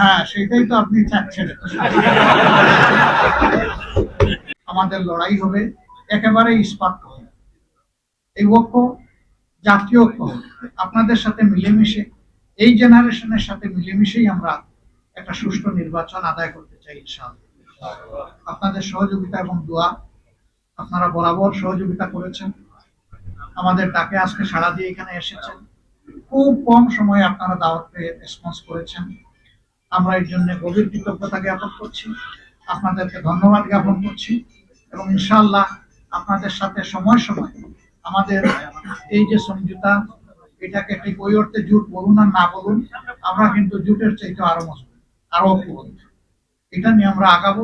হ্যাঁ, সেটাই তো আপনি চাচ্ছেন। আমাদের লড়াই হবে একেবারে ইস্পাত হবে। এই ঐক্য জাতীয় ঐক্য হবে। আপনাদের সাথে মিলেমিশে, এই জেনারেশনের সাথে মিলেমিশেই আমরা একটা সুষ্ঠু নির্বাচন আদায় করতে চাই ইনশাআল্লাহ। আপনাদের সহযোগিতা এবং দোয়া, আপনারা বরাবর সহযোগিতা করেছেন, আমাদের ডাকে আজকে সাড়া দিয়ে এখানে এসেছেন। খুব কম সময়ে আপনারা দাওয়াতকে রেসপন্স করেছেন। আমরা এর জন্য গভীর কৃতজ্ঞতা জ্ঞাপন করছি, আপনাদেরকে ধন্যবাদ জ্ঞাপন করছি এবং ইনশাআল্লাহ আপনাদের সাথে সময় সময় আমাদের এই যে সমঝোতা, এটাকে ঠিক ওই অর্থে জোট বলুন আর না বলুন, আমরা কিন্তু জোটের চাইতে আরো মজবুত, আরো ঐক্যবদ্ধ। এটা নিয়ে আমরা আগাবো।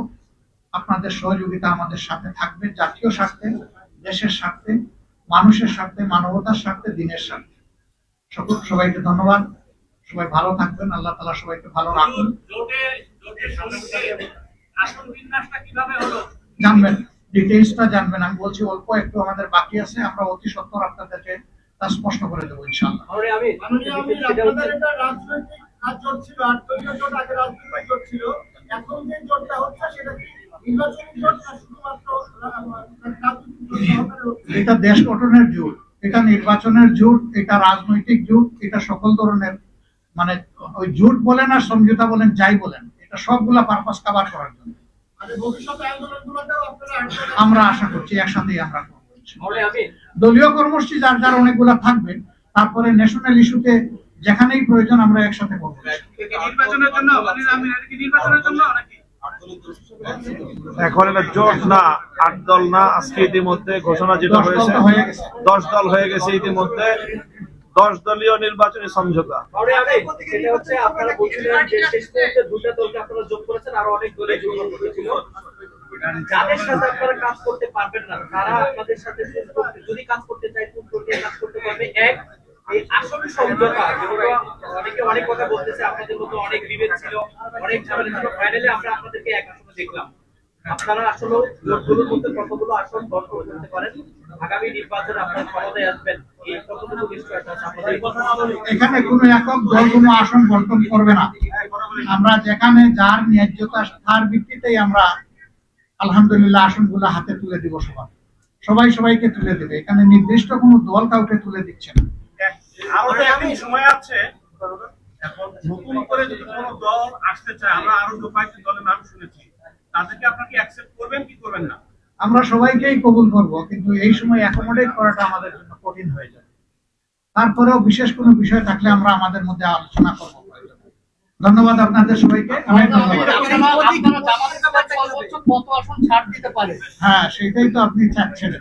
আপনাদের সহযোগিতা আমাদের সাথে থাকবে, জাতীয় স্বার্থে, দেশের স্বার্থে, মানুষের স্বার্থে, মানবতার স্বার্থে, দিনের স্বার্থে। সবাইকে ধন্যবাদ। সবাই ভালো থাকবেন, আল্লাহ তাআলা সবাইকে ভালো রাখুন। জানবেন, ডিটেইলসটা জানবেন। আমি বলছি অল্প একটু আমাদের বাকি আছে, আমরা অতি সত্বর আপনাদেরকে তা স্পষ্ট করে দেবো ইনশাআল্লাহ। এটা দেশ গঠনের জোট, এটা নির্বাচনের জোট, এটা রাজনৈতিক জোট, এটা সকল ধরনের, মানে ওই জোট বলেন আর সমঝোতা বলেন, যাই বলেন, এটা সবগুলা পারপাস কভার করার জন্য আমরা আশা করছি একসাথেই আমরা করবো। দলীয় কর্মসূচি যার যার অনেকগুলা থাকবে, তারপরে ন্যাশনাল ইস্যুতে যেখানেই প্রয়োজন আমরা একসাথে করবো। এখন এটা জোট না, ৮ দল না, আজকে ইতিমধ্যে ঘোষণা যেটা হয়েছে 10 দল হয়ে গেছে ইতিমধ্যে। 10 দলীয় নির্বাচনী সমঝোতা। যাদের সাথে আপনারা কাজ করতে পারবেন না, তারা আপনাদের সাথে যদি কাজ করতে চায়, কোন প্রক্রিয়া কাজ করতে পারবে। এক, এই আসল সমঝোতা, অনেকে অনেক কথা বলতেছে, আপনাদের মতো অনেক বিভেদ ছিল, অনেক ঝামেলা ছিল, ফাইনালি আমরা আপনাদেরকে এক আসনে দেখলাম। আপনারা আসলে জোটগুলোর মধ্যে কতগুলো আসন দখল করতে পারেন, আগামী নির্বাচনে আপনারা ক্ষমতায় আসবেন, এই কতটুকু নিশ্চয়তা আছে আপনাদের? এখানে কোনো একক দল কোনো আসন বন্টন করবে না। আমরা যেখানে যার ন্যায্যতা তার ভিত্তিতেই আমরা আলহামদুলিল্লাহ আসনগুলো হাতে তুলে দিব। সবাই সবাইকে তুলে দেবে। এখানে নির্দিষ্ট কোনো দল কাউকে তুলে দিচ্ছে না। আরো তো একদিন সময় আছে। এখন নতুন করে যদি কোনো দল আসতে চায়, আমরা আরো 2-5টি দলের নাম শুনেছি, তাদেরকে আপনারা কি অ্যাকসেপ্ট করবেন কি করবেন না? আমরা সবাইকেই কবুল করব, কিন্তু এই সময় অ্যাকোমোডেট করাটা আমাদের জন্য কঠিন হয়ে যাবে। তারপরেও বিশেষ কোনো বিষয় থাকলে আমরা আমাদের মধ্যে আলোচনা করব। ধন্যবাদ আপনাদের সবাইকে, অনেক ধন্যবাদ। হ্যাঁ, সেটাই তো আপনি চাচ্ছেন।